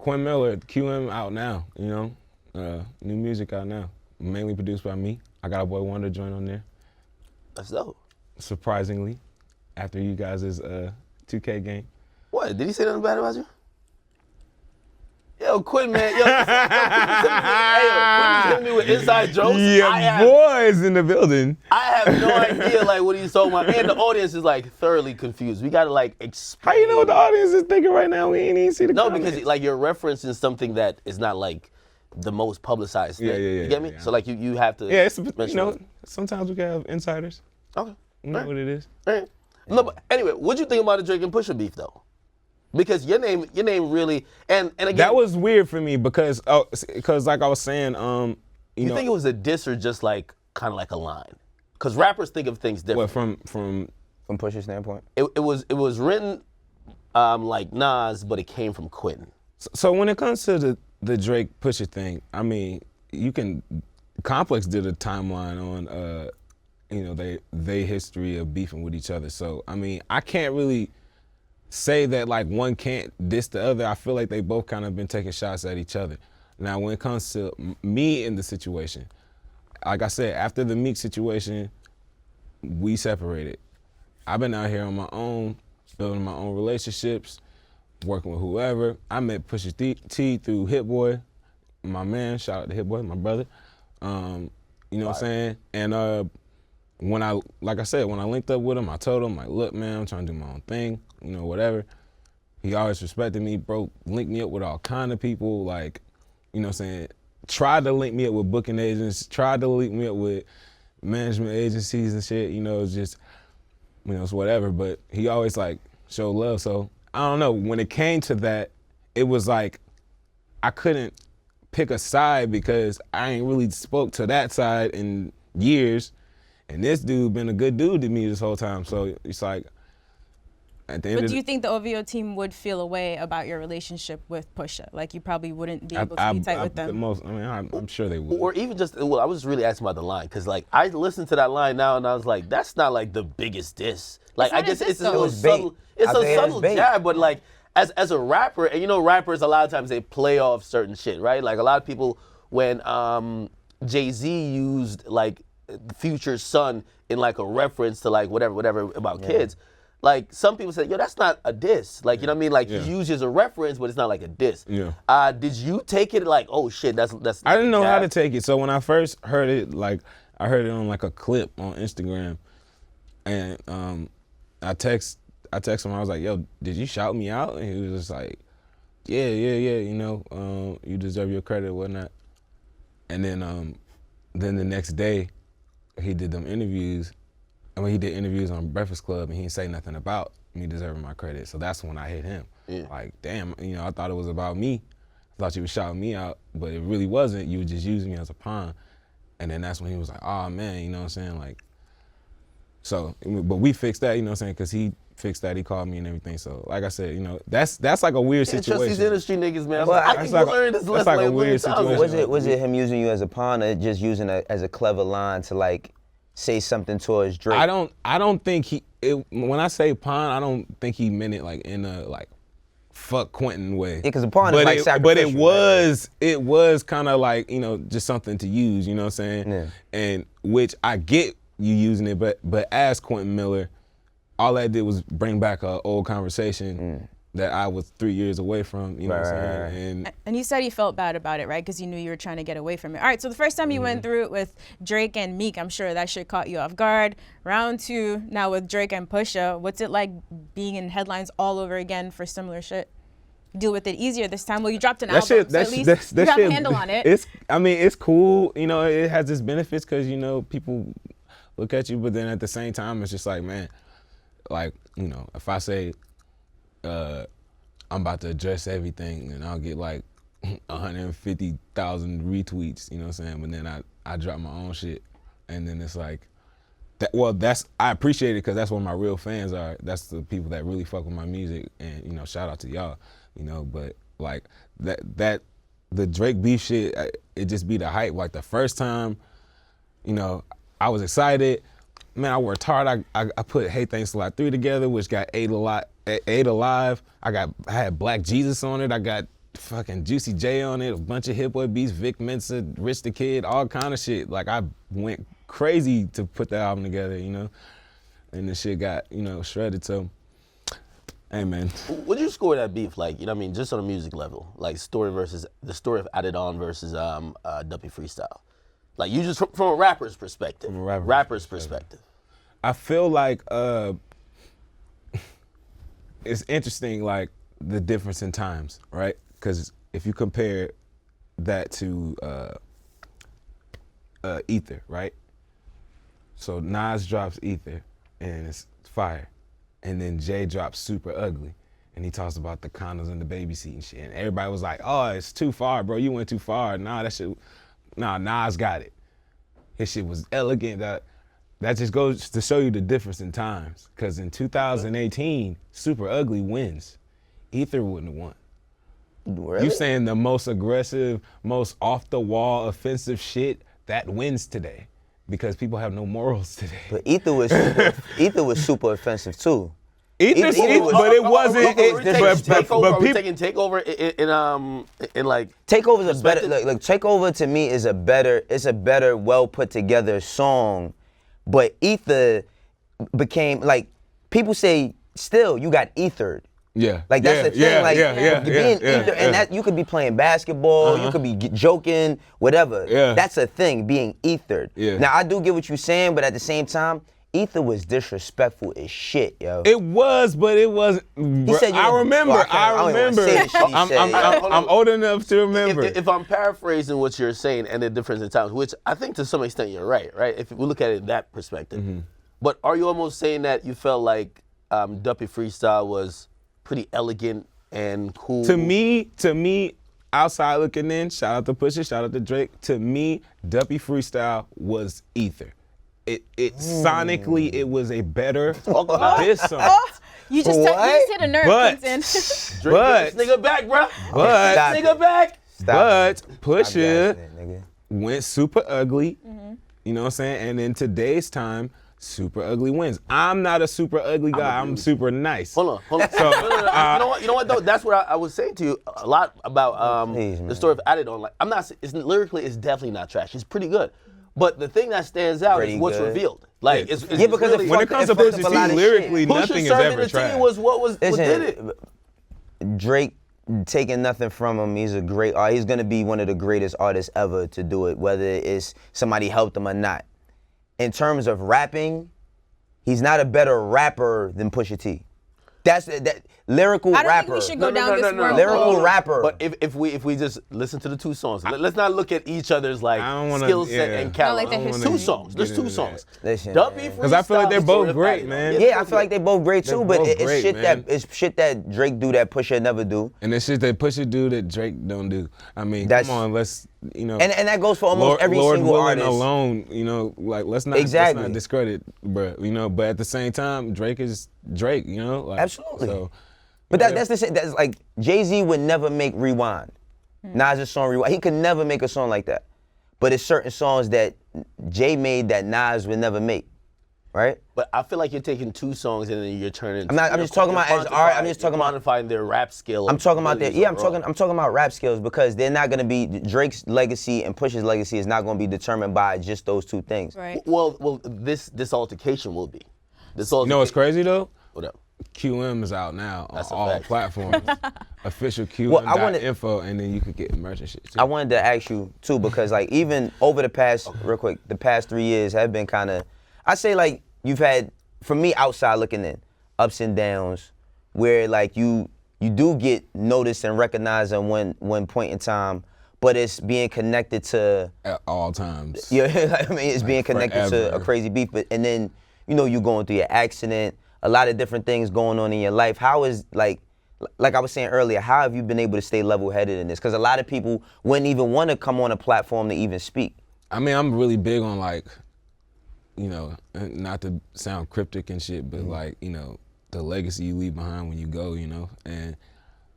Quentin Miller, QM out now, you know? New music out now, mainly produced by me. I got a boy Wonder joint on there. That's dope. Surprisingly, after you guys' 2K game. What, did he say nothing bad about you? Yo, Quentin, man. Yo, Quentin's hitting me with inside jokes. Yeah, boys in the building. I have no idea, like, what he's talking about. And the audience is, like, thoroughly confused. We got to, like, explain. How you know what the audience is thinking right now? We ain't even see the comments. No, because, like, you're referencing something that is not, like, the most publicized thing. Yeah. You get me? Yeah. So, like, you have to. Yeah, it's, you know, sometimes we can have insiders. Okay. You know what it is. All right. No, but anyway, what'd you think about the Drake and Pusha beef, though? Because your name really, and again. That was weird for me because like I was saying, you know, think it was a diss or just like kind of like a line? Because rappers think of things different. What, from Pusha's standpoint? It was written like Nas, but it came from Quentin. So when it comes to the Drake Pusha thing, I mean, Complex did a timeline on you know, they history of beefing with each other. So I mean, I can't really say that like one can't diss the other. I feel like they both kind of been taking shots at each other. Now when it comes to me in the situation, like I said, after the Meek situation, we separated. I've been out here on my own, building my own relationships, working with whoever. I met Pusha T through Hit Boy, my man, shout out to Hit Boy, my brother. You know what I'm saying? And like I said, when I linked up with him, I told him, like, look, man, I'm trying to do my own thing, you know, whatever. He always respected me, bro, linked me up with all kind of people, like, you know what I'm saying, tried to link me up with booking agents, tried to link me up with management agencies and shit, you know, it's just, you know, it's whatever, but he always, like, showed love. So, I don't know, when it came to that, it was like, I couldn't pick a side because I ain't really spoke to that side in years. And this dude been a good dude to me this whole time. So it's like, at the end But do you think the OVO team would feel a way about your relationship with Pusha? Like you probably wouldn't be able to be tight with them? I'm sure they would. Or even just, well, I was really asking about the line, because like I listened to that line now and I was like, that's not like the biggest diss. Like I guess it's a subtle, jab, but like as a rapper, and you know rappers a lot of times they play off certain shit, right? Like a lot of people, when Jay-Z used like Future's son in like a reference to like whatever about kids, like some people say, yo, that's not a diss. Like, you know what I mean? Like he uses a reference, but it's not like a diss. Yeah. Did you take it like, oh shit, that's I didn't know how to take it. So when I first heard it, like I heard it on like a clip on Instagram, and I text him, I was like, yo, did you shout me out? And he was just like, yeah, you know, you deserve your credit, whatnot. And then the next day, he did them interviews. I mean, he did interviews on Breakfast Club, and he didn't say nothing about me deserving my credit. So that's when I hit him. Yeah. Like, damn, you know, I thought it was about me. I thought you were shouting me out, but it really wasn't. You were just using me as a pawn. And then that's when he was like, oh, man, you know what I'm saying? Like, so, but we fixed that, you know what I'm saying? Because he fixed that, he called me and everything. So, like I said, you know, that's like a weird situation. Trust these industry niggas, man. Well, I think we learned this lesson like a weird situation. Was it him using you as a pawn, or just using it as a clever line to like say something towards Drake? I don't think when I say pawn, I don't think he meant it like in a like fuck Quentin way. Yeah, because a pawn is like sacrificial. But it was kind of like, you know, just something to use, you know what I'm saying? Yeah. And which I get you using it, but as Quentin Miller, all that did was bring back an old conversation that I was 3 years away from, you know what I'm saying? And you said he felt bad about it, right? Because you knew you were trying to get away from it. All right, so the first time you went through it with Drake and Meek, I'm sure that shit caught you off guard. Round two, now with Drake and Pusha, what's it like being in headlines all over again for similar shit? Deal with it easier this time? Well, you dropped an album, so at least you have a handle on it. It's cool, you know, it has its benefits because, you know, people look at you, but then at the same time, it's just like, man, like, you know, if I say, I'm about to address everything and I'll get like 150,000 retweets, you know what I'm saying? But then I drop my own shit, and then it's like, I appreciate it because that's what my real fans are. That's the people that really fuck with my music, and, you know, shout out to y'all, you know, but like that the Drake beef shit, it just be the hype. Like the first time, you know, I was excited. Man, I worked hard. I put Hey Thanks a Lot 3 together, which got ate alive. I had Black Jesus on it. I got fucking Juicy J on it, a bunch of Hit Boy beats, Vic Mensa, Rich the Kid, all kind of shit. Like I went crazy to put that album together, you know, and the shit got, you know, shredded. So, hey man. Would you score that beef? Like, you know what I mean, just on a music level, like the story of Adidon versus Duppy Freestyle. Like you just from a rapper's perspective. From a rapper's perspective. I feel like it's interesting, like the difference in times, right? Because if you compare that to Ether, right? So Nas drops Ether and it's fire. And then Jay drops Super Ugly. And he talks about the condoms and the baby seat and shit. And everybody was like, oh, it's too far, bro. You went too far. Nah, Nas got it. His shit was elegant. That just goes to show you the difference in times. Because in 2018, Super Ugly wins. Ether wouldn't have won. Really? You saying the most aggressive, most off-the-wall, offensive shit, that wins today. Because people have no morals today. But Ether was super offensive too. But it wasn't. Are we taking Takeover in like? Takeover's a better. Like Takeover to me is a better, well put together song. But Ether became like people say. Still, you got ethered. Yeah. Like that's the thing. Being ether, and that you could be playing basketball, you could be joking, whatever. Yeah. That's a thing, being ethered. Yeah. Now I do get what you're saying, but at the same time, Ether was disrespectful as shit, yo. It was, but it wasn't. I remember. I'm old enough to remember. If I'm paraphrasing what you're saying and the difference in times, which I think to some extent you're right? If we look at it in that perspective. Mm-hmm. But are you almost saying that you felt like Duppy Freestyle was pretty elegant and cool? To me, outside looking in, shout out to Pusha, shout out to Drake. To me, Duppy Freestyle was Ether. It sonically, it was a better diss song. You just hit a nerve, Quentin. But this nigga back, bro. But this nigga back. But Pusha went Super Ugly. Mm-hmm. You know what I'm saying? And in today's time, Super Ugly wins. I'm not a super ugly guy. I'm super nice. Hold on. So, you know what though? That's what I was saying to you a lot about the story of Adidon. Like, I'm not. Lyrically, it's definitely not trash. It's pretty good. But the thing that stands out is what's revealed. Like, it's because really, when it comes to Pusha T, lyrically, nothing is ever trash. What did it? Drake, taking nothing from him, he's a great artist. He's gonna be one of the greatest artists ever to do it, whether it's somebody helped him or not. In terms of rapping, he's not a better rapper than Pusha T. That's that lyrical rapper. I don't think we should go down this road. Lyrical rapper. But if we just listen to the two songs, let's not look at each other's like skill set and caliber. Like two songs. There's two songs. Listen, Duppy, because I feel like they're both great, man. Yeah, I feel like they're both great too. But it's shit that Drake do that Pusha never do. And it's shit that Pusha do that Drake don't do. I mean, come on, let's And that goes for almost every single artist. Alone, like let's not discredit, bro. But at the same time, Drake is Drake, like, absolutely. So, but that's the shit. That's like Jay-Z would never make Rewind. Nas' song Rewind. He could never make a song like that. But it's certain songs that Jay made that Nas would never make, right? But I feel like you're taking two songs and then you're turning. I'm just talking about as art. I'm just talking about quantifying their rap skill. I'm talking about I'm talking about rap skills because they're not gonna be Drake's legacy and Pusha's legacy is not gonna be determined by just those two things. Right. Well, this altercation will be. You know what's crazy though? What up? QM is out now on all fact. platforms. Official QM.info, and then you could get merch and shit too. I wanted to ask you too because like even over the past the past 3 years have been kind of, I say like you've had, for me outside looking in, ups and downs where like you do get noticed and recognized at one point in time, but it's being connected to at all times. Yeah, I mean it's being connected to a crazy beef, and then you going through your accident. A lot of different things going on in your life. How is, like I was saying earlier, how have you been able to stay level-headed in this? Because a lot of people wouldn't even want to come on a platform to even speak. I mean, I'm really big on like, not to sound cryptic and shit, but like, the legacy you leave behind when you go, and,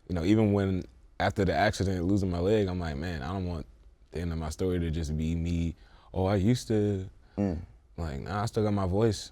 even when after the accident, losing my leg, I'm like, man, I don't want the end of my story to just be me. Oh, I used to, like, nah, I still got my voice.